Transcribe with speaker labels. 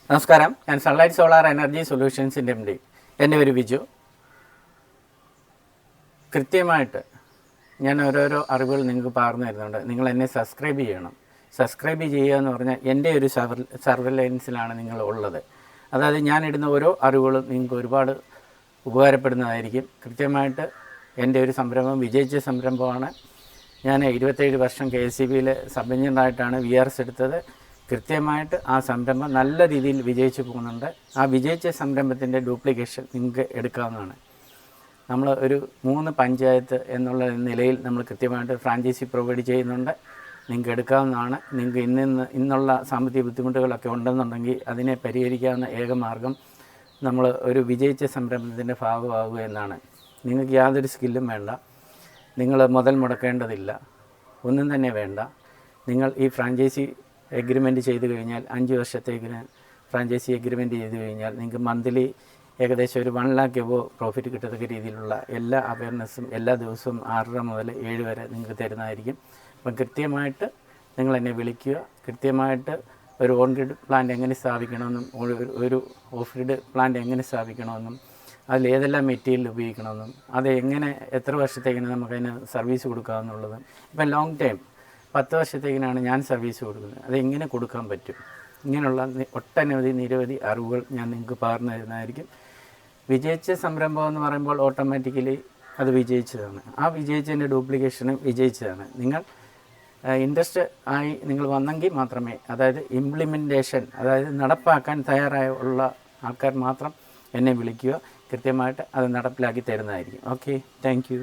Speaker 1: നമസ്കാരം, ഞാൻ sunlight solar energy സൊല്യൂഷൻസിൻ്റെ MD. എൻ്റെ പേര് ബിജു. കൃത്യമായിട്ട് ഞാൻ ഓരോരോ അറിവുകൾ നിങ്ങൾക്ക് പകർന്നു തരുന്നുണ്ട്. നിങ്ങൾ എന്നെ സബ്സ്ക്രൈബ് ചെയ്യണം. സബ്സ്ക്രൈബ് ചെയ്യുക എന്ന് പറഞ്ഞാൽ എൻ്റെ ഒരു സർവൈലൻസിലാണ് നിങ്ങൾ ഉള്ളത്. അതായത് ഞാനിടുന്ന ഓരോ അറിവുകളും നിങ്ങൾക്ക് ഒരുപാട് ഉപകാരപ്പെടുന്നതായിരിക്കും. കൃത്യമായിട്ട് എൻ്റെ ഒരു സംരംഭം വിജയിച്ച സംരംഭമാണ്. ഞാൻ 27 വർഷം KSEBയിൽ സബ് എഞ്ചിനീയറായിട്ടാണ് VRS എടുത്തത്. കൃത്യമായിട്ട് ആ സംരംഭം നല്ല രീതിയിൽ വിജയിച്ചു പോകുന്നുണ്ട്. ആ വിജയിച്ച സംരംഭത്തിൻ്റെ ഡ്യൂപ്ലിക്കേഷൻ നിങ്ങൾക്ക് എടുക്കാവുന്നതാണ്. നമ്മൾ ഒരു 3 പഞ്ചായത്ത് എന്നുള്ള നിലയിൽ നമ്മൾ കൃത്യമായിട്ട് ഫ്രാഞ്ചൈസി പ്രൊവൈഡ് ചെയ്യുന്നുണ്ട്. നിങ്ങൾക്ക് എടുക്കാവുന്നതാണ്. നിങ്ങൾക്ക് ഇന്നുള്ള സാമ്പത്തിക ബുദ്ധിമുട്ടുകളൊക്കെ ഉണ്ടെന്നുണ്ടെങ്കിൽ അതിനെ പരിഹരിക്കാവുന്ന ഏക മാർഗം നമ്മൾ ഒരു വിജയിച്ച സംരംഭത്തിൻ്റെ ഭാഗമാകുക എന്നാണ്. നിങ്ങൾക്ക് യാതൊരു സ്കില്ലും വേണ്ട, നിങ്ങൾ മുതൽ മുടക്കേണ്ടതില്ല, ഒന്നും തന്നെ വേണ്ട. നിങ്ങൾ ഈ ഫ്രാഞ്ചൈസി എഗ്രിമെൻറ്റ് ചെയ്ത് കഴിഞ്ഞാൽ 5 വർഷത്തേക്കിന് ഫ്രാഞ്ചൈസി എഗ്രിമെൻറ്റ് ചെയ്ത് കഴിഞ്ഞാൽ നിങ്ങൾക്ക് മന്ത്ലി ഏകദേശം ഒരു 1 lakh എബോ പ്രോഫിറ്റ് കിട്ടത്തക്ക രീതിയിലുള്ള എല്ലാ അവയർനെസ്സും എല്ലാ ദിവസവും 6:30 മുതൽ 7 വരെ നിങ്ങൾക്ക് തരുന്നതായിരിക്കും. അപ്പം കൃത്യമായിട്ട് നിങ്ങൾ എന്നെ വിളിക്കുക. കൃത്യമായിട്ട് ഒരു ഓൺ ഗ്രിഡ് പ്ലാന്റ് എങ്ങനെ സ്ഥാപിക്കണമെന്നും ഒരു ഓഫ് ഗ്രിഡ് പ്ലാന്റ് എങ്ങനെ സ്ഥാപിക്കണമെന്നും അതിൽ ഏതെല്ലാം മെറ്റീരിയൽ ഉപയോഗിക്കണമെന്നും അത് എങ്ങനെ എത്ര വർഷത്തേക്കിന് നമുക്കതിന് സർവീസ് കൊടുക്കാമെന്നുള്ളതും. ഇപ്പം ലോങ് ടൈം 10 വർഷത്തേക്കിനാണ് ഞാൻ സർവീസ് കൊടുക്കുന്നത്. അതെങ്ങനെ കൊടുക്കാൻ പറ്റും, ഇങ്ങനെയുള്ള ഒട്ടനവധി നിരവധി അറിവുകൾ ഞാൻ നിങ്ങൾക്ക് പകർന്നു തരുന്നതായിരിക്കും. വിജയിച്ച സംരംഭം എന്ന് പറയുമ്പോൾ ഓട്ടോമാറ്റിക്കലി അത് വിജയിച്ചതാണ്. ആ വിജയിച്ചതിൻ്റെ ഡ്യൂപ്ലിക്കേഷനും വിജയിച്ചതാണ്. നിങ്ങൾ ഇൻട്രസ്റ്റ് ആയി നിങ്ങൾ വന്നെങ്കിൽ മാത്രമേ, അതായത് ഇംപ്ലിമെൻറ്റേഷൻ, അതായത് നടപ്പാക്കാൻ തയ്യാറായ ഉള്ള ആൾക്കാർ മാത്രം എന്നെ വിളിക്കുക. കൃത്യമായിട്ട് അത് നടപ്പിലാക്കി തരുന്നതായിരിക്കും. Okay, thank you.